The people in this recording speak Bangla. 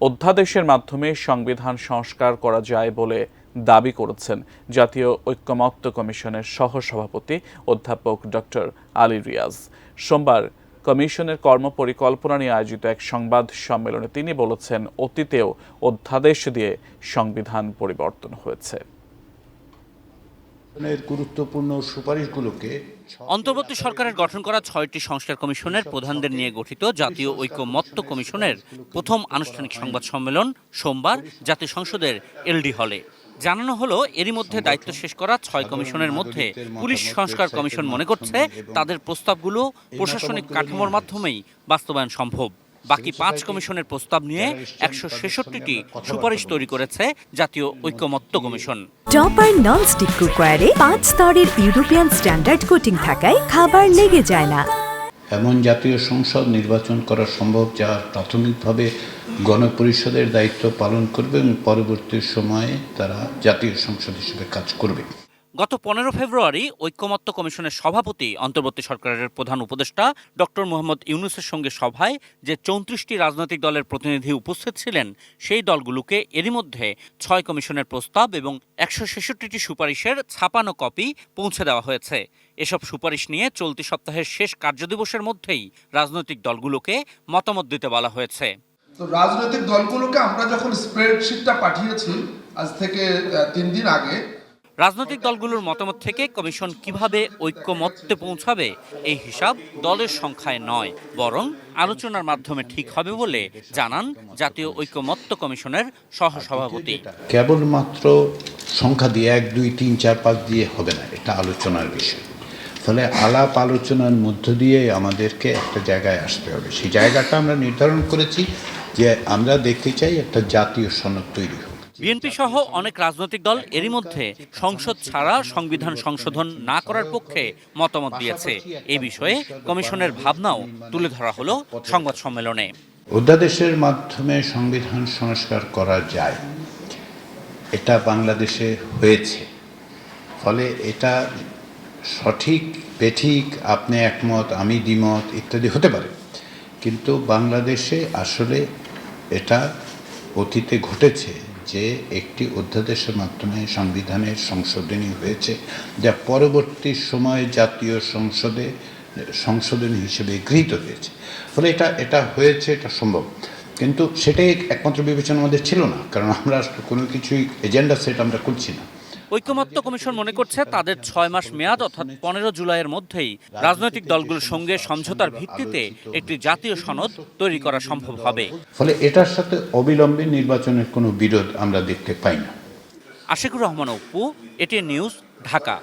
অধ্যাদেশের মাধ্যমে সংবিধান সংস্কার করা যায় বলে দাবি করেছেন জাতীয় ঐকমত্য কমিশনের সহসভাপতি অধ্যাপক ডক্টর আলী রিয়াজ। সোমবার কমিশনের কর্মপরিকল্পনা নিয়ে আয়োজিত এক সংবাদ সম্মেলনে তিনি বলেছেন, অতীতেও অধ্যাদেশ দিয়ে সংবিধান পরিবর্তন হয়েছে। গুরুত্বপূর্ণ সুপারিশগুলোকে অন্তর্বর্তী সরকারের গঠন করা ৬টি সংস্কার কমিশনের প্রধানদের নিয়ে গঠিত জাতীয় ঐকমত্য কমিশনের প্রথম আনুষ্ঠানিক সংবাদ সম্মেলন সোমবার জাতীয় সংসদের এলডি হলে। জানানো হলো, এরই মধ্যে দায়িত্ব শেষ করা ৬ কমিশনের মধ্যে পুলিশ সংস্কার কমিশন মনে করছে তাদের প্রস্তাবগুলো প্রশাসনিক কাঠামোর মাধ্যমেই বাস্তবায়ন সম্ভব। বাকি ৫ কমিশনের প্রস্তাব নিয়ে ১৬৬টি সুপারিশ তৈরি করেছে জাতীয় ঐকমত্য কমিশন। টপার ননস্টিক কুকওয়্যারে ৫ স্তরের ইউরোপিয়ান স্ট্যান্ডার্ড কোটিং থাকায় খাবার লেগে যায় না। এমন জাতীয় সংসদ নির্বাচন করা সম্ভব যা প্রাথমিকভাবে গণপরিষদের দায়িত্ব পালন করবে এবং পরবর্তী সময়ে তারা জাতীয় সংসদ হিসেবে কাজ করবে। গত ১৫ ফেব্রুয়ারি ঐকমত্য কমিশনের সভাপতি অন্তর্বর্তী সরকারের প্রধান উপদেষ্টা ডক্টর মোহাম্মদ ইউনূসের সঙ্গে সভায় যে ৩৪টি রাজনৈতিক দলের প্রতিনিধি উপস্থিত ছিলেন, সেই দলগুলোকে এরই মধ্যে ৬ কমিশনের প্রস্তাব এবং ১৬৬টি সুপারিশের ছাপানো কপি পৌঁছে দেওয়া হয়েছে। এসব সুপারিশ নিয়ে চলতি সপ্তাহের শেষ কার্যদিবসের মধ্যেই রাজনৈতিক দলগুলোকে মতামত দিতে বলা হয়েছে। তো রাজনৈতিক দলগুলোকে আমরা যখন স্প্রেডশিটটা পাঠিয়েছি আজ থেকে ৩ দিন আগে, রাজনৈতিক দলগুলোর মতামত থেকে কমিশন কিভাবে ঐকমত্যে পৌঁছাবে এই হিসাব দলের সংখ্যায় নয়, বরং আলোচনার মাধ্যমে ঠিক হবে বলে জানান জাতীয় ঐকমত্য কমিশনের সহসভাপতি। কেবলমাত্র সংখ্যা দিয়ে ১, ২, ৩, ৪, ৫ দিয়ে হবে না, এটা আলোচনার বিষয়। ফলে আলাপ আলোচনার মধ্য দিয়ে আমাদেরকে একটা জায়গায় আসতে হবে। সেই জায়গাটা আমরা নির্ধারণ করেছি যে আমরা দেখতে চাই একটা জাতীয় সনদ তৈরি হোক। বিএনপি সহ অনেক রাজনৈতিক দল এরই মধ্যে সংসদ ছাড়া সংবিধান সংশোধন না করার পক্ষে মতামত দিয়েছে। এই বিষয়ে কমিশনের ভাবনাও তুলে ধরা হলো সংবাদ সম্মেলনে। অধ্যাদেশের মাধ্যমে সংবিধান সংস্কার করা যায়, এটা বাংলাদেশে হয়েছে। ফলে এটা সঠিক বেঠিক, আপনি একমত আমি দ্বিমত ইত্যাদি হতে পারে, কিন্তু বাংলাদেশে আসলে এটা অতীতে ঘটেছে যে একটি অধ্যাদেশের মাধ্যমে সংবিধানের সংশোধনী হয়েছে, যা পরবর্তী সময়ে জাতীয় সংশোধনী হিসেবে গৃহীত হয়েছে। ফলে এটা হয়েছে, এটা সম্ভব। কিন্তু সেটাই একমাত্র বিবেচনা আমাদের ছিল না, কারণ আমরা কোনো কিছুই এজেন্ডা সেট আমরা করছি না। ঐকমত্য কমিশন মনে করছে তাদের ৬ মাস মেয়াদ অর্থাৎ ১৫ জুলাইয়ের মধ্যেই রাজনৈতিক দলগুলোর সঙ্গে সমঝোতার ভিত্তিতে একটি জাতীয় সনদ তৈরি করা সম্ভব হবে। ফলে এটার সাথে অবিলম্বে নির্বাচনের কোনো বিরোধ আমরা দেখতে পাই না। Ashikur Rahman Apu, ATN news, Dhaka.